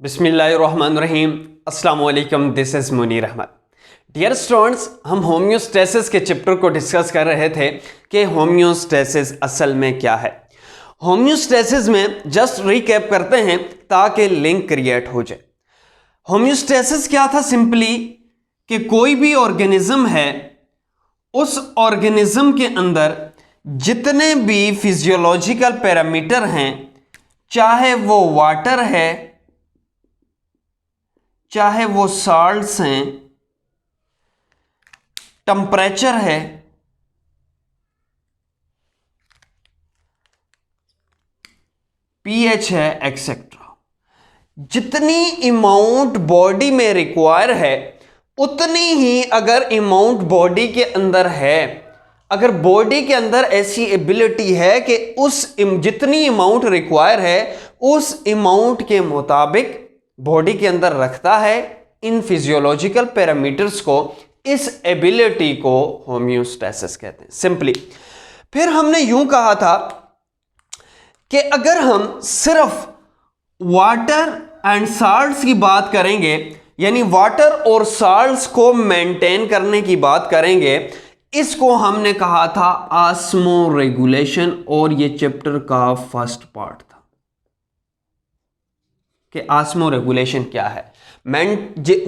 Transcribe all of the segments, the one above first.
बिस्मिल्लाहिर्रहमानिर्रहीम। अस्सलाम वालेकुम, this is Munir Ahmad. Dear students, हम होम्योस्टेसिस के चैप्टर को डिस्कस कर रहे थे कि होम्योस्टेसिस असल में क्या है। होम्योस्टेसिस में जस्ट रिकैप करते हैं ताकि लिंक क्रिएट हो जाए। होम्योस्टेसिस क्या था? सिंपली कि कोई भी ऑर्गेनिज्म है, उस ऑर्गेनिज्म के अंदर जितने भी फिजियोलॉजिकल पैरामीटर हैं, चाहे वो वाटर है, चाहे वो सॉल्ट्स हैं, टेम्परेचर है, पीएच है, एक्सेट्रा, जितनी अमाउंट बॉडी में रिक्वायर है उतनी ही अगर अमाउंट बॉडी के अंदर है, अगर बॉडी के अंदर ऐसी एबिलिटी है कि उस जितनी अमाउंट रिक्वायर है उस अमाउंट के मुताबिक बॉडी के अंदर रखता है इन फिजियोलॉजिकल पैरामीटर्स को, इस एबिलिटी को होम्योस्टेसिस कहते हैं सिंपली। फिर हमने यूं कहा था कि अगर हम सिर्फ वाटर एंड साल्ट्स की बात करेंगे, यानी वाटर और साल्ट्स को मेंटेन करने की बात करेंगे, इसको हमने कहा था ऑस्मो रेगुलेशन, और ये चैप्टर का फर्स्ट पार्ट था कि ऑस्मो रेगुलेशन क्या है।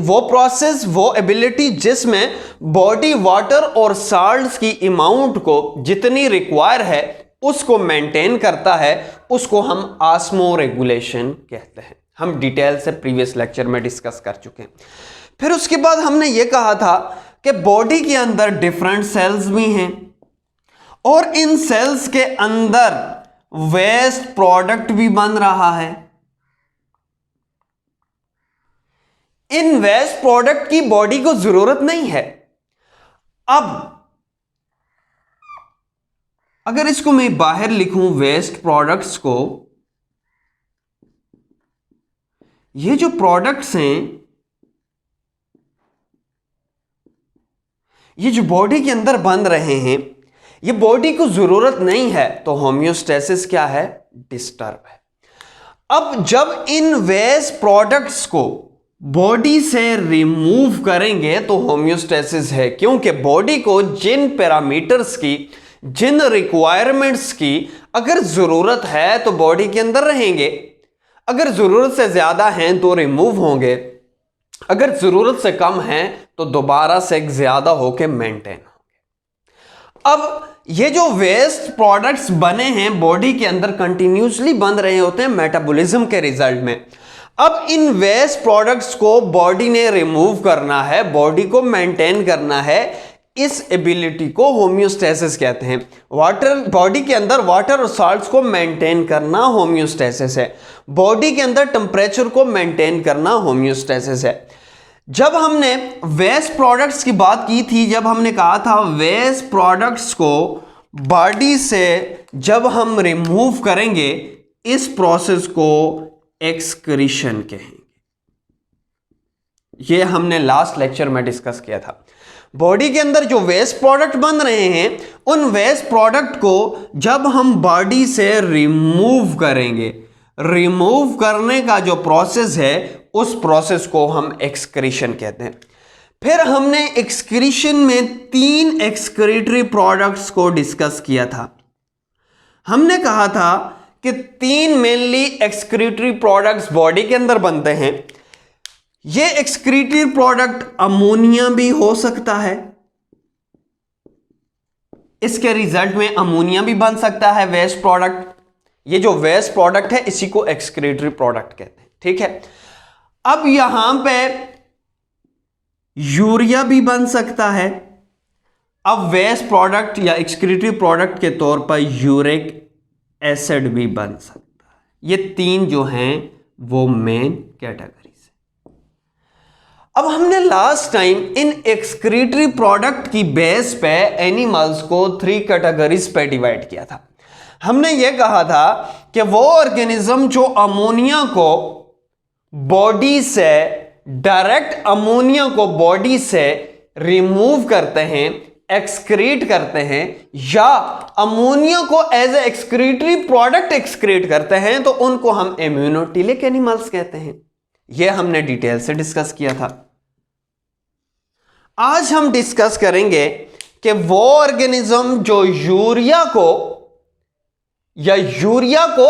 वो प्रोसेस, वो एबिलिटी जिसमें बॉडी वाटर और साल्ट्स की अमाउंट को जितनी रिक्वायर है उसको मेंटेन करता है, उसको हम ऑस्मो रेगुलेशन कहते हैं। हम डिटेल से प्रीवियस लेक्चर में डिस्कस कर चुके हैं। फिर उसके बाद हमने ये कहा था कि बॉडी के अंदर डिफरेंट सेल्स भी हैं और इन सेल्स के अंदर वेस्ट प्रोडक्ट भी बन रहा है। इन वेस्ट प्रोडक्ट की बॉडी को जरूरत नहीं है। अब अगर इसको मैं बाहर लिखूं वेस्ट प्रोडक्ट्स को, ये जो प्रोडक्ट्स हैं, ये जो बॉडी के अंदर बन रहे हैं, ये बॉडी को जरूरत नहीं है, तो होम्योस्टेसिस क्या है? डिस्टर्ब है। अब जब इन वेस्ट प्रोडक्ट्स को बॉडी से रिमूव करेंगे तो होम्योस्टेसिस है, क्योंकि बॉडी को जिन पैरामीटर्स की, जिन रिक्वायरमेंट्स की अगर जरूरत है तो बॉडी के अंदर रहेंगे, अगर जरूरत से ज्यादा हैं तो रिमूव होंगे, अगर जरूरत से कम है तो दोबारा से ज्यादा होके मेंटेन होंगे। अब ये जो वेस्ट प्रोडक्ट्स बने हैं बॉडी के अंदर कंटिन्यूसली बन रहे होते हैं मेटाबॉलिज्म के रिजल्ट में। अब इन वेस्ट प्रोडक्ट्स को बॉडी ने रिमूव करना है, बॉडी को मेंटेन करना है, इस एबिलिटी को होम्योस्टेसिस कहते हैं। वाटर, बॉडी के अंदर वाटर और साल्ट्स को मेंटेन करना होम्योस्टेसिस है। बॉडी के अंदर टेम्परेचर को मेंटेन करना होम्योस्टेसिस है। जब हमने वेस्ट प्रोडक्ट्स की बात की थी, जब हमने कहा था वेस्ट प्रोडक्ट्स को बॉडी से जब हम रिमूव करेंगे, इस प्रोसेस को एक्सक्रीशन कहेंगे। ये हमने लास्ट लेक्चर में डिस्कस किया था। बॉडी के अंदर जो वेस्ट प्रोडक्ट बन रहे हैं, उन वेस्ट प्रोडक्ट को जब हम बॉडी से रिमूव करेंगे, रिमूव करने का जो प्रोसेस है उस प्रोसेस को हम एक्सक्रीशन कहते हैं। फिर हमने एक्सक्रीशन में 3 एक्सक्रीटरी प्रोडक्ट्स को डिस्कस किया था। हमने कहा था कि 3 मेनली एक्सक्रीटरी प्रोडक्ट्स बॉडी के अंदर बनते हैं। ये एक्सक्रीटरी प्रोडक्ट अमोनिया भी हो सकता है, इसके रिजल्ट में अमोनिया भी बन सकता है वेस्ट प्रोडक्ट। ये जो वेस्ट प्रोडक्ट है इसी को एक्सक्रीटरी प्रोडक्ट कहते हैं, ठीक है। अब यहां पे यूरिया भी बन सकता है। अब वेस्ट प्रोडक्ट या एक्सक्रीटरी प्रोडक्ट के तौर पर यूरिक एसिड भी बन सकता है। ये 3 जो हैं वो मेन कैटेगरीज है। अब हमने last time in excretory product की बेस पे एनिमल्स को 3 कैटेगरीज पे डिवाइड किया था। हमने ये कहा था कि वो ऑर्गेनिज्म जो अमोनिया को बॉडी से, डायरेक्ट अमोनिया को बॉडी से रिमूव करते हैं, एक्सक्रीट करते हैं, या अमोनिया को as a excretory product excrete करते हैं, तो उनको हम इम्यूनोटिलिक एनिमल्स कहते हैं। यह हमने डिटेल से डिस्कस किया था। आज हम डिस्कस करेंगे कि वो ऑर्गेनिज्म जो यूरिया को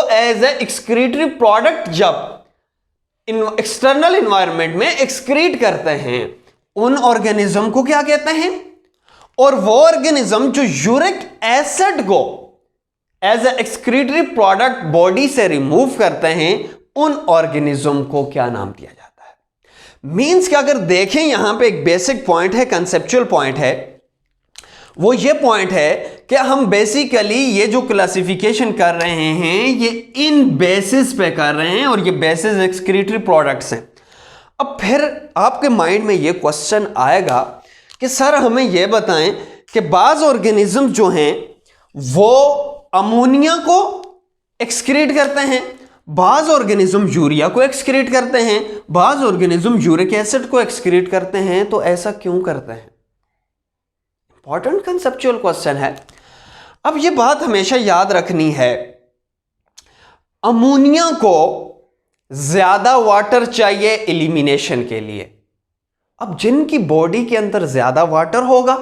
एज ए एक्सक्रीटरी प्रोडक्ट जब एक्सटर्नल एनवायरनमेंट में एक्सक्रीट करते हैं, उन ऑर्गेनिज्म को क्या कहते हैं? और वो ऑर्गेनिज्म जो यूरिक एसिड को as a excretory product body से रिमूव करते हैं, उन ऑर्गेनिज्म को क्या नाम दिया जाता है? मींस कि अगर देखें, यहां पे एक बेसिक पॉइंट है, कंसेप्चुअल पॉइंट है, वो ये पॉइंट है कि हम बेसिकली ये जो क्लासिफिकेशन कर रहे हैं ये इन बेसिस पे कर रहे हैं, और ये बेसिस एक्सक्रीटरी प्रोडक्ट्स हैं। अब फिर आपके माइंड में ये क्वेश्चन आएगा कि सर हमें ये बताएं कि बाज ऑर्गेनिज्म जो हैं वो अमोनिया को एक्सक्रीट करते हैं, बाज ऑर्गेनिज्म यूरिया को एक्सक्रीट करते हैं, बाज ऑर्गेनिज्म यूरिक एसिड को एक्सक्रीट करते हैं। तो ऐसा क्यों करते हैं? इंपॉर्टेंट कंसेप्चुअल क्वेश्चन है। अब ये बात हमेशा याद रखनी है, अमोनिया को ज्यादा वाटर चाहिए एलिमिनेशन के लिए। अब जिनकी बॉडी के अंदर ज्यादा वाटर होगा,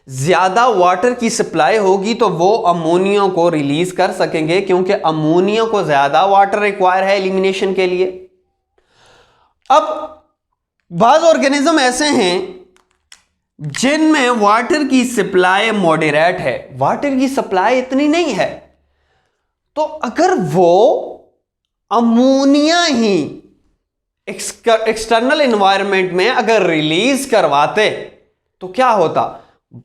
ज्यादा वाटर की सप्लाई होगी, तो वो अमोनिया को रिलीज कर सकेंगे, क्योंकि अमोनिया को ज्यादा वाटर रिक्वायर है एलिमिनेशन के लिए। अब बाज ऑर्गेनिज्म ऐसे हैं जिनमें वाटर की सप्लाई मॉडरेट है, वाटर की सप्लाई इतनी नहीं है, तो अगर वो अमोनिया ही एक्सटर्नल एनवायरनमेंट में अगर रिलीज करवाते तो क्या होता?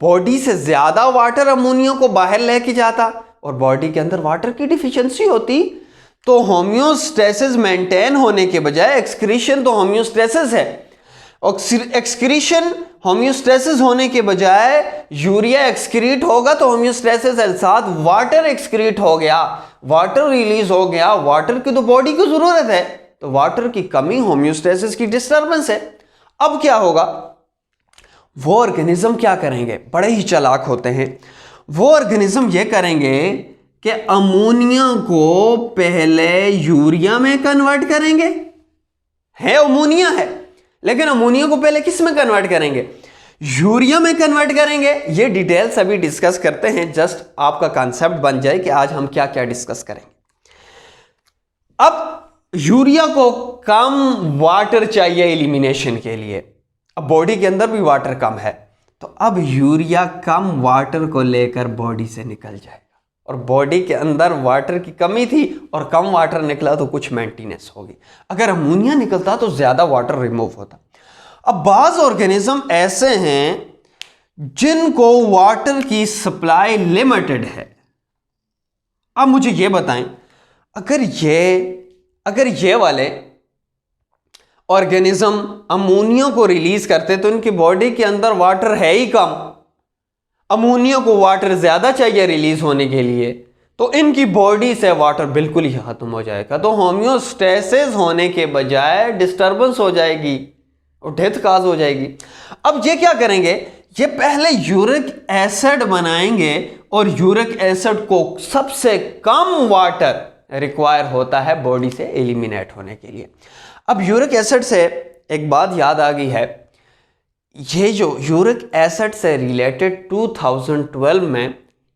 बॉडी से ज्यादा वाटर अमोनिया को बाहर लेके जाता और बॉडी के अंदर वाटर की डिफिशियंसी होती, तो होम्योस्टेसिस मेंटेन होने के बजाय एक्सक्रीशन तो होम्योस्टेसिस है, एक्सक्रीशन होम्योस्टेसिस होने के बजाय यूरिया एक्सक्रीट होगा, तो होम्योस्टेसिस के साथ वाटर एक्सक्रीट हो गया, वाटर रिलीज हो गया। वाटर की तो बॉडी को जरूरत है, तो वाटर की कमी होम्योस्टेसिस की डिस्टर्बेंस है। अब क्या होगा? वो ऑर्गेनिज्म क्या करेंगे? बड़े ही चालाक होते हैं वो ऑर्गेनिज्म। ये करेंगे कि अमोनिया को पहले यूरिया में कन्वर्ट करेंगे, है अमोनिया है, लेकिन अमोनिया को पहले किस में कन्वर्ट करेंगे? यूरिया में कन्वर्ट करेंगे। ये डिटेल सभी डिस्कस करते हैं, जस्ट आपका कॉन्सेप्ट बन जाए कि आज हम क्या क्या डिस्कस करेंगे। अब यूरिया को कम वाटर चाहिए एलिमिनेशन के लिए, अब बॉडी के अंदर भी वाटर कम है, तो अब यूरिया कम वाटर को लेकर बॉडी से निकल जाएगा, और बॉडी के अंदर वाटर की कमी थी और कम वाटर निकला तो कुछ मेंटेनेंस होगी। अगर अमोनिया निकलता तो ज्यादा वाटर रिमूव होता। अब बाज ऑर्गेनिज्म ऐसे हैं जिनको वाटर की सप्लाई लिमिटेड है। अब मुझे ये बताएं, अगर ये वाले ऑर्गेनिज्म अमोनिया को रिलीज करते तो इनकी बॉडी के अंदर वाटर है ही कम, अमोनिया को वाटर ज्यादा चाहिए रिलीज होने के लिए, तो इनकी बॉडी से वाटर बिल्कुल ही खत्म हो जाएगा, तो होम्योस्टेसिस होने के बजाय डिस्टर्बेंस हो जाएगी और डेथ काज हो जाएगी। अब ये क्या करेंगे? ये पहले यूरिक एसिड बनाएंगे, और यूरिक एसिड को सबसे कम वाटर रिक्वायर होता है बॉडी से एलिमिनेट होने के लिए। अब यूरिक एसिड से एक बात याद आ गई है, ये जो यूरिक एसिड से रिलेटेड 2012 में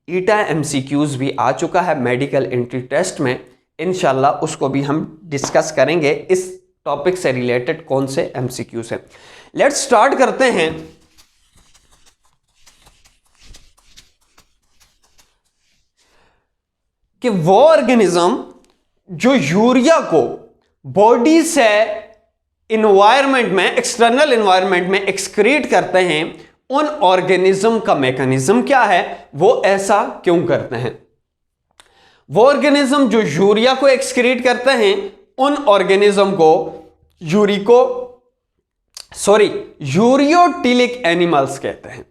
ईटा एमसीक्यूज भी आ चुका है मेडिकल एंट्री टेस्ट में, इंशाल्लाह उसको भी हम डिस्कस करेंगे। इस टॉपिक से रिलेटेड कौन से एमसीक्यूज हैं, लेट्स स्टार्ट करते हैं। कि वो ऑर्गेनिज्म जो यूरिया को बॉडी से इन्वायरमेंट में, एक्सटर्नल इन्वायरमेंट में एक्सक्रीट करते हैं, उन ऑर्गेनिज्म का मैकेनिज्म क्या है, वो ऐसा क्यों करते हैं? वो ऑर्गेनिज्म जो यूरिया को एक्सक्रीट करते हैं, उन ऑर्गेनिज्म को यूरियोटिलिक एनिमल्स कहते हैं।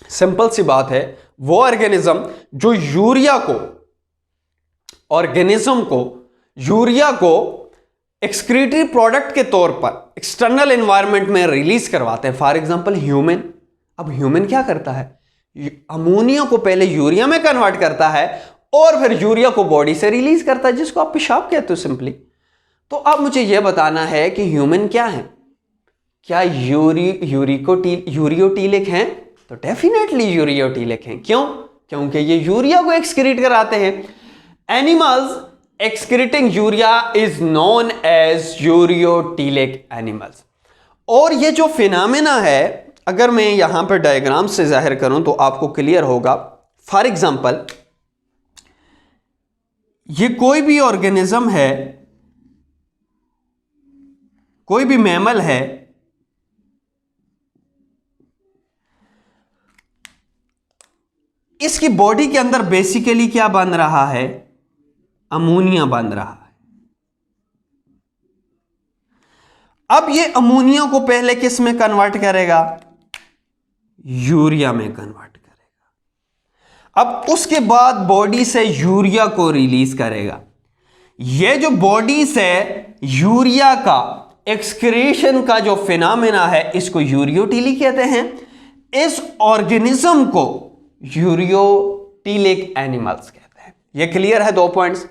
सिंपल सी बात है, वो ऑर्गेनिज्म जो यूरिया को एक्सक्रीटरी प्रोडक्ट के तौर पर एक्सटर्नल एनवायरनमेंट में रिलीज करवाते हैं, फॉर एग्जांपल ह्यूमन। अब ह्यूमन क्या करता है? अमोनिया को पहले यूरिया में कन्वर्ट करता है और फिर यूरिया को बॉडी से रिलीज करता है, जिसको आप पेशाब कहते हो सिंपली। तो अब मुझे यह बताना है कि ह्यूमन क्या है, क्या यूरियोटीलिक हैं? तो डेफिनेटली यूरियोटीलिक हैं। क्यों? क्योंकि ये यूरिया को एक्सक्रीट कराते हैं। Animals excreting urea is known as ureotelic animals. और ये जो फिनोमेना है, अगर मैं यहां पर डायग्राम से जाहिर करूं तो आपको क्लियर होगा। फॉर एग्जांपल, ये कोई भी ऑर्गेनिज्म है, कोई भी मैमल है, इसकी बॉडी के अंदर बेसिकली क्या बन रहा है? अमोनिया बन रहा है। अब ये अमोनिया को पहले किस में कन्वर्ट करेगा? यूरिया में कन्वर्ट करेगा। अब उसके बाद बॉडी से यूरिया को रिलीज करेगा। ये जो बॉडी से यूरिया का एक्सक्रीशन का जो फिनोमेना है, इसको यूरियोटीली कहते हैं। इस ऑर्गेनिज्म को यूरियोटीलिक एनिमल्स कहते हैं। ये क्लियर है? 2 पॉइंट्स।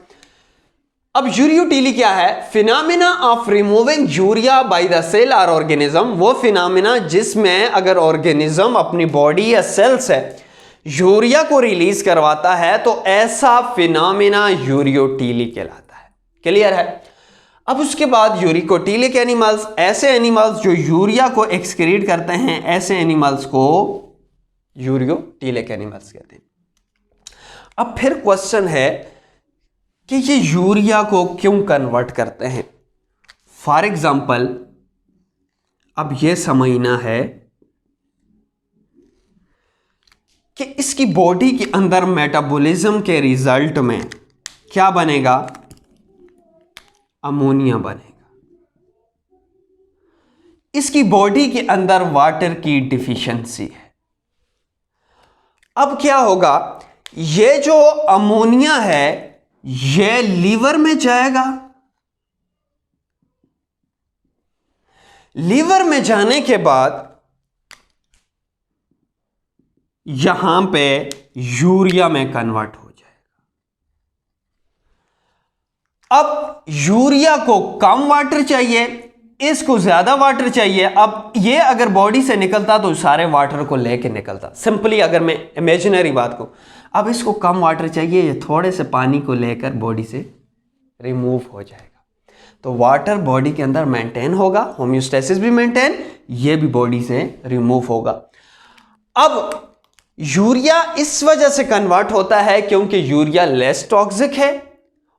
अब यूरियोटीली क्या है? Phenomena of removing urea by the cell और ऑर्गेनिज्म। वो फिनोमेना जिसमें अगर ऑर्गेनिज्म अपनी बॉडी या सेल से यूरिया को रिलीज करवाता है, तो ऐसा फिनोमेना यूरियोटीली कहलाता है। क्लियर है? अब उसके बाद यूरिकोटीलिक एनिमल्स, ऐसे एनिमल्स जो यूरिया को एक्सक्रीट करते हैं, ऐसे एनिमल्स को यूरियोटीलिक एनिमल्स कहते हैं। अब फिर क्वेश्चन है कि ये यूरिया को क्यों कन्वर्ट करते हैं? फॉर एग्जाम्पल, अब यह समझना है कि इसकी बॉडी के अंदर मेटाबॉलिज्म के रिजल्ट में क्या बनेगा? अमोनिया बनेगा। इसकी बॉडी के अंदर वाटर की डिफिशियंसी है। अब क्या होगा? ये जो अमोनिया है, ये लीवर में जाएगा। लीवर में जाने के बाद यहां पे यूरिया में कन्वर्ट हो जाएगा। अब यूरिया को कम वाटर चाहिए, इसको ज्यादा वाटर चाहिए। अब ये अगर बॉडी से निकलता तो सारे वाटर को लेके निकलता। सिंपली अगर मैं इमेजिनरी बात को, अब इसको कम वाटर चाहिए, ये थोड़े से पानी को लेकर बॉडी से रिमूव हो जाएगा। तो वाटर बॉडी के अंदर मेंटेन होगा, होम्योस्टेसिस भी मेंटेन, ये भी बॉडी से रिमूव होगा। अब यूरिया इस वजह से कन्वर्ट होता है क्योंकि यूरिया लेस टॉक्सिक है,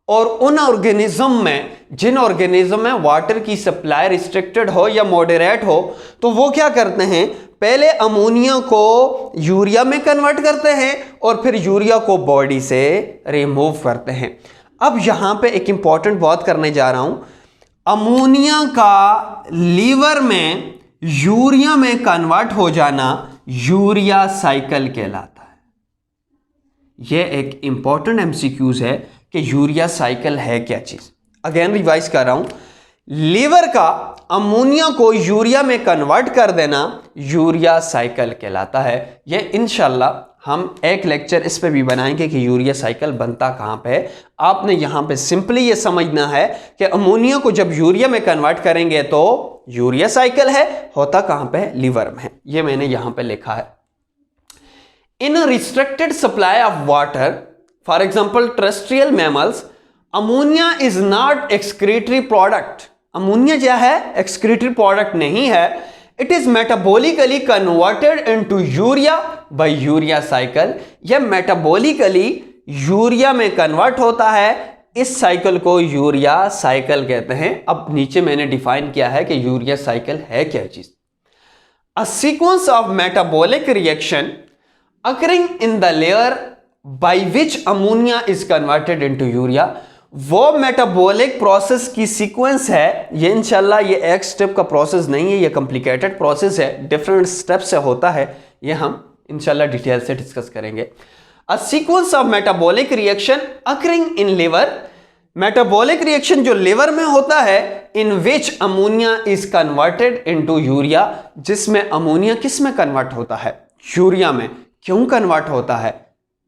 और उन ऑर्गेनिज्म में, जिन ऑर्गेनिज्म में वाटर की सप्लाई रिस्ट्रिक्टेड हो या मॉडरेट हो, तो वो क्या करते हैं? पहले अमोनिया को यूरिया में कन्वर्ट करते हैं और फिर यूरिया को बॉडी से रिमूव करते हैं। अब यहां पे एक इंपॉर्टेंट बात करने जा रहा हूं। अमोनिया का लीवर में यूरिया में कन्वर्ट हो जाना यूरिया साइकिल कहलाता है। यह एक इंपॉर्टेंट एमसीक्यूज है कि यूरिया साइकिल है क्या चीज। अगेन रिवाइज कर रहा हूं। लीवर का अमोनिया को यूरिया में कन्वर्ट कर देना यूरिया साइकिल कहलाता है। यह इंशाल्लाह हम एक लेक्चर इस पे भी बनाएंगे कि यूरिया साइकिल बनता कहां पे है। आपने यहां पे सिंपली ये समझना है कि अमोनिया को जब यूरिया में कन्वर्ट करेंगे तो यूरिया साइकिल है, होता कहां पे है? लीवर में है। ये मैंने यहां पे लिखा है। In a restricted supply of water, for example terrestrial mammals, ammonia is not excretory product. Ammonia क्या है? एक्सक्रीटरी प्रोडक्ट नहीं है। It is metabolically converted into urea by urea cycle. यह मेटाबॉलिकली यूरिया में कन्वर्ट होता है। इस साइकिल को यूरिया साइकिल कहते हैं। अब नीचे मैंने डिफाइन किया है कि यूरिया साइकिल है क्या चीज। अ sequence of metabolic reaction occurring in the layer by which ammonia is converted into urea। वो मेटाबॉलिक प्रोसेस की सीक्वेंस है। ये इंशाल्लाह ये एक स्टेप का प्रोसेस नहीं है, ये कॉम्प्लिकेटेड प्रोसेस है, डिफरेंट स्टेप से होता है। ये हम इंशाल्लाह डिटेल से डिस्कस करेंगे। A sequence of metabolic reaction occurring in liver. Metabolic reaction जो लिवर में होता है, in which ammonia is converted into urea, जिसमें अमोनिया किस में कन्वर्ट होता है? यूरिया में। क्यों कन्वर्ट होता है?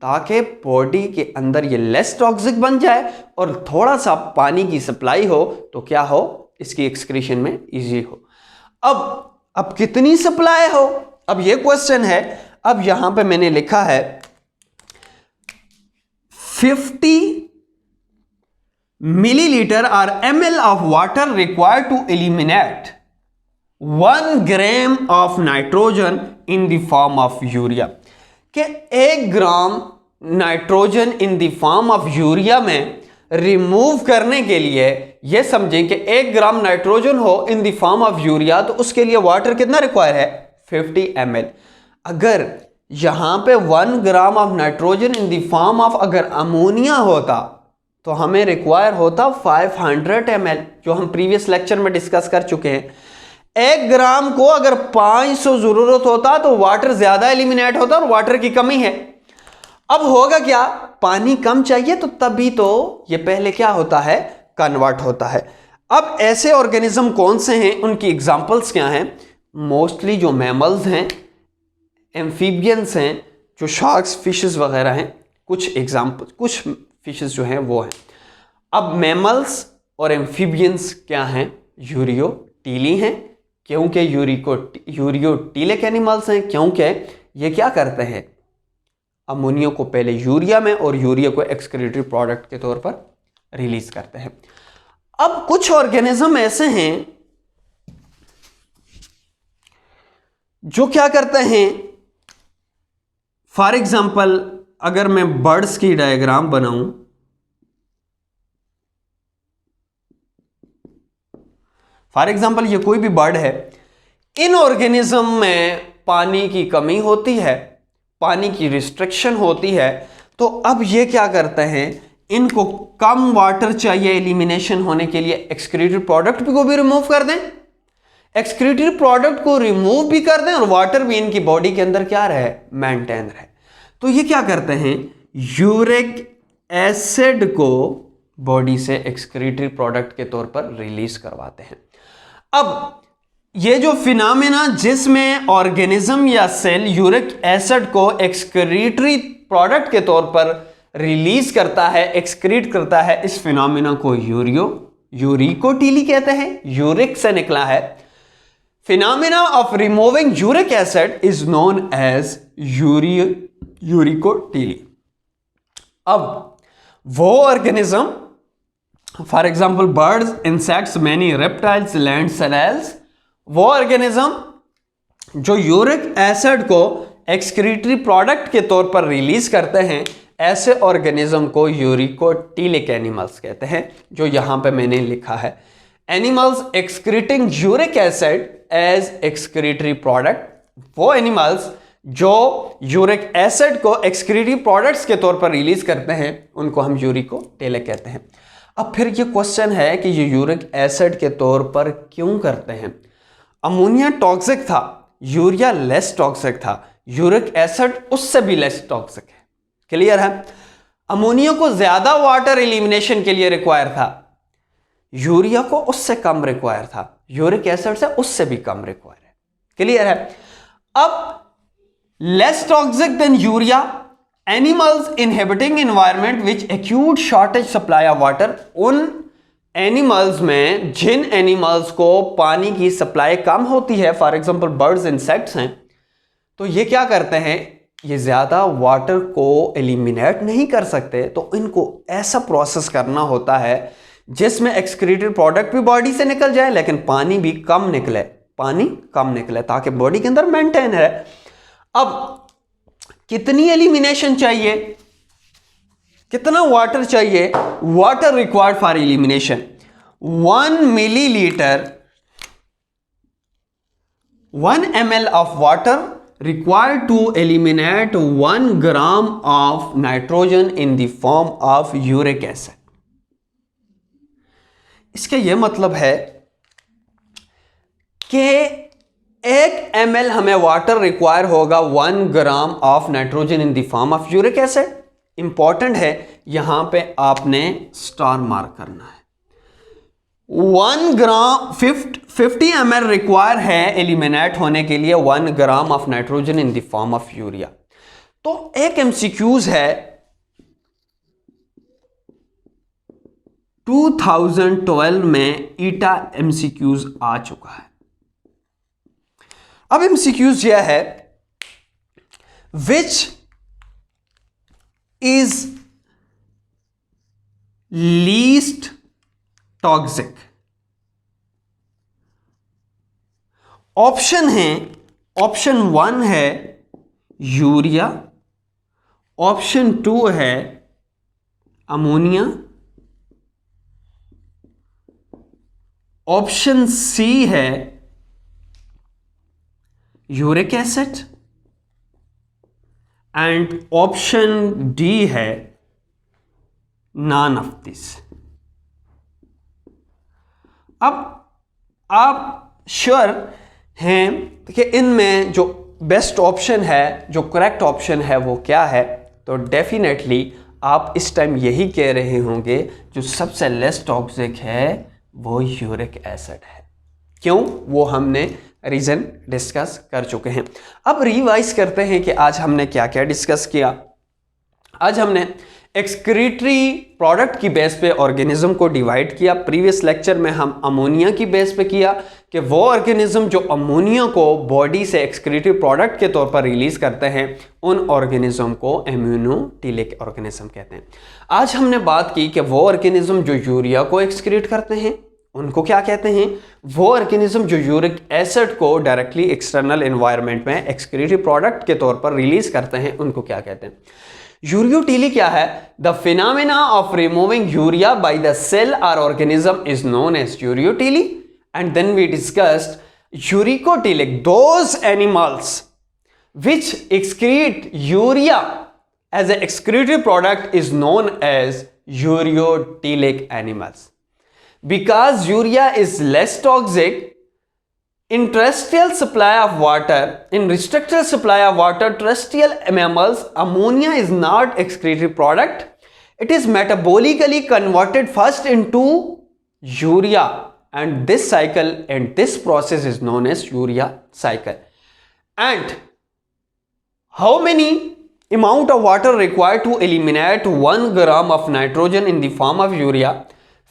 ताकि बॉडी के अंदर ये लेस टॉक्सिक बन जाए और थोड़ा सा पानी की सप्लाई हो तो क्या हो, इसकी एक्सक्रीशन में इजी हो। अब कितनी सप्लाई हो, अब ये क्वेश्चन है। अब यहां पे मैंने लिखा है 50 milliliter or ml of water required to eliminate 1 gram of nitrogen in the form of urea। कि 1 gram nitrogen in the form of urea में रिमूव करने के लिए, यह समझें कि 1 ग्राम नाइट्रोजन हो in the form of urea, तो उसके लिए वाटर कितना रिक्वायर है, 50 ml। अगर यहां पे 1 gram of nitrogen in the form of अगर अमोनिया होता तो हमें रिक्वायर होता 500 ml, जो हम प्रीवियस लेक्चर में डिस्कस कर चुके हैं। 1 ग्राम को अगर 500 जरूरत होता तो वाटर ज्यादा एलिमिनेट होता और वाटर की कमी है। अब होगा क्या, पानी कम चाहिए तो तभी तो ये पहले क्या होता है, कन्वर्ट होता है। अब ऐसे ऑर्गेनिज्म कौन से हैं, उनकी एग्जांपल्स क्या हैं? मोस्टली जो मैमल्स हैं, एम्फीबियंस हैं, जो शार्क्स, फिशेस वगैरह हैं, कुछ एग्जांपल, कुछ फिशेस जो हैं वो हैं। अब मैमल्स और एम्फीबियंस क्या हैं, यूरियोटीली हैं, क्योंकि यूरियोटीलिक एनिमल्स हैं, क्योंकि ये क्या करते हैं, अमोनिया को पहले यूरिया में और यूरिया को एक्सक्रीटरी प्रोडक्ट के तौर पर रिलीज करते हैं। अब कुछ ऑर्गेनिज्म ऐसे हैं जो क्या करते हैं, फॉर एग्जाम्पल अगर मैं बर्ड्स की डायग्राम बनाऊं, फॉर एग्जाम्पल ये कोई भी बर्ड है, इन ऑर्गेनिज्म में पानी की कमी होती है, पानी की रिस्ट्रिक्शन होती है, तो अब ये क्या करते हैं, इनको कम वाटर चाहिए एलिमिनेशन होने के लिए, एक्सक्रीटरी प्रोडक्ट को भी रिमूव कर दें, एक्सक्रीटरी प्रोडक्ट को रिमूव भी कर दें और वाटर भी इनकी बॉडी के अंदर क्या रहे, मेंटेन रहे। तो ये क्या करते हैं, यूरिक एसिड को बॉडी से एक्सक्रीटरी प्रोडक्ट के तौर पर रिलीज करवाते हैं। अब ये जो फिनोमेना जिसमें ऑर्गेनिज्म या सेल यूरिक एसिड को एक्सक्रीटरी प्रोडक्ट के तौर पर रिलीज करता है, एक्सक्रीट करता है, इस फिनोमेना को यूरिकोटीली कहते हैं, यूरिक से निकला है। Phenomena of removing uric acid is known as uricotely. अब वो organism, for example birds, insects, many reptiles, land snails, वो ऑर्गेनिज्म जो यूरिक एसिड को एक्सक्रीटरी प्रोडक्ट के तौर पर रिलीज करते हैं, ऐसे ऑर्गेनिज्म को यूरिकोटीलिक एनिमल्स कहते हैं, जो यहां पे मैंने लिखा है। Animals excreting uric acid as excretory product, वो एनिमल्स जो यूरिक एसिड को एक्सक्रीटरी प्रोडक्ट्स के तौर पर रिलीज करते हैं, उनको हम यूरिकोटीलिक कहते हैं। अब फिर ये क्वेश्चन है कि ये यूरिक एसिड के तौर पर क्यों करते हैं? अमोनिया टॉक्सिक था, यूरिया लेस टॉक्सिक था, यूरिक एसिड उससे भी लेस टॉक्सिक है। क्लियर है? अमोनिया को ज्यादा वाटर एलिमिनेशन के लिए रिक्वायर था, यूरिया को उससे कम रिक्वायर था, यूरिक एसिड से उससे भी कम रिक्वायर है। क्लियर है? अब less toxic than urea, animals inhabiting environment which acute shortage supply of water, उन एनिमल्स में जिन एनिमल्स को पानी की सप्लाई कम होती है, फॉर एग्जांपल बर्ड्स, इंसेक्ट्स हैं, तो ये क्या करते हैं, ये ज्यादा वाटर को एलिमिनेट नहीं कर सकते, तो इनको ऐसा प्रोसेस करना होता है जिसमें एक्सक्रीटरी प्रोडक्ट भी बॉडी से निकल जाए लेकिन पानी भी कम निकले, पानी कम निकले, ताकि बॉडी के अंदर मेंटेन रहे। अब कितनी एलिमिनेशन चाहिए, कितना वाटर चाहिए, water required for elimination 1 millilitre, 1 ml of water required to eliminate 1 gram of nitrogen in the form of uric acid। इसका यह मतलब है कि 1 ml हमें वाटर रिक्वायर होगा 1 gram of nitrogen in the form of uric acid. Important है, यहां पे आपने स्टार मार्क करना है। 1 ग्राम 50 ml रिक्वायर है एलिमिनेट होने के लिए 1 gram of nitrogen in the form of urea. तो एक एमसीक्यूज है 2012 में ईटा एमसीक्यूज आ चुका है। अब एमसीक्यूज यह है, which is least toxic. Option है, ऑप्शन 1 है यूरिया, ऑप्शन 2 है अमोनिया, ऑप्शन सी है uric acid and option D है नॉन ऑफ दिस। अब आप श्योर हैं कि इनमें जो बेस्ट ऑप्शन है, जो करेक्ट ऑप्शन है वो क्या है? तो डेफिनेटली आप इस टाइम यही कह रहे होंगे जो सबसे लेस टॉक्सिक है वो यूरिक एसिड है। क्यों? वो हमने रीजन डिस्कस कर चुके हैं। अब रिवाइज करते हैं कि आज हमने क्या क्या डिस्कस किया। आज हमने एक्सक्रीटरी प्रोडक्ट की बेस पे ऑर्गेनिज्म को डिवाइड किया। प्रीवियस लेक्चर में हम अमोनिया की बेस पे किया कि वो ऑर्गेनिज्म जो अमोनिया को बॉडी से एक्सक्रीटरी प्रोडक्ट के तौर पर रिलीज करते हैं उन ऑर्गेनिज्म को इम्यूनोटिलिक ऑर्गेनिज्म कहते हैं। आज हमने बात की कि वो ऑर्गेनिज्म जो यूरिया को एक्सक्रीट करते हैं उनको क्या कहते हैं। वो ऑर्गेनिज्म जो यूरिक एसिड को डायरेक्टली एक्सटर्नल एनवायरनमेंट में एक्सक्रीटरी प्रोडक्ट के तौर पर रिलीज करते हैं उनको क्या कहते हैं। यूरियोटिली क्या है? The phenomena of removing urea by the cell और organism is known as ureotely. And then we discussed uricotelic, those animals which excrete urea as an excretory product is known as ureotelic animals. Because urea is less toxic in terrestrial supply of water, in restricted supply of water, terrestrial mammals, ammonia is not excretory product. It is metabolically converted first into urea, and this cycle and this process is known as urea cycle. And how many amount of water required to eliminate 1 gram of nitrogen in the form of urea?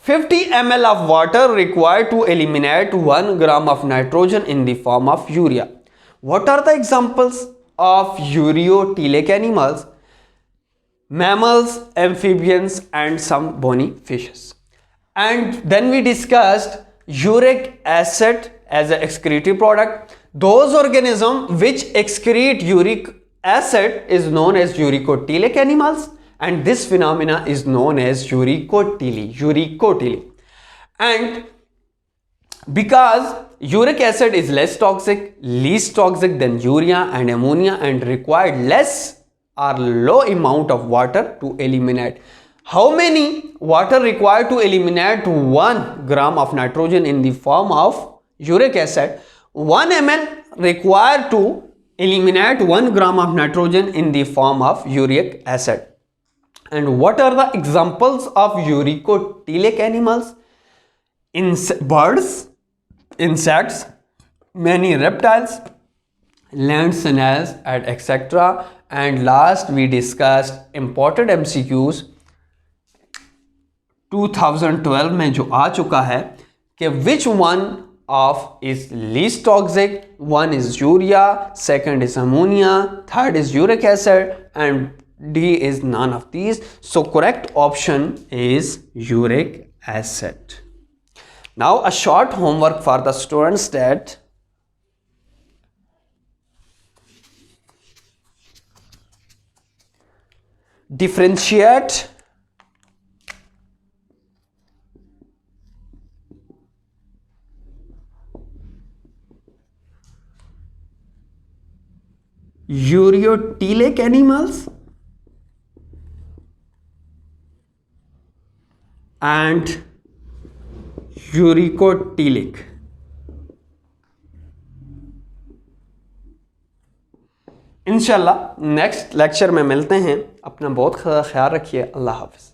50 ml of water required to eliminate 1 gram of nitrogen in the form of urea. What are the examples of ureotelic animals? Mammals, amphibians and some bony fishes. And then we discussed uric acid as an excretory product. Those organisms which excrete uric acid is known as uricotelic animals, and this phenomena is known as uricotily. And because uric acid is less toxic, least toxic than urea and ammonia, and required less or low amount of water to eliminate. How many water required to eliminate 1 gram of nitrogen in the form of uric acid? 1 ml required to eliminate 1 gram of nitrogen in the form of uric acid. And what are the examples of uricotelic animals? Birds, insects, many reptiles, land snails, and etc. And last we discussed important MCQs 2012 में जो आ चुका है कि which one of is least toxic. One is urea, second is ammonia, third is uric acid, and D is none of these. So correct option is uric acid. Now a short homework for the students that differentiate ureotelic animals and uricotelic. इंशाल्लाह next lecture में मिलते हैं। अपना बहुत ख्याल रखिए। अल्लाह हाफ़िज़।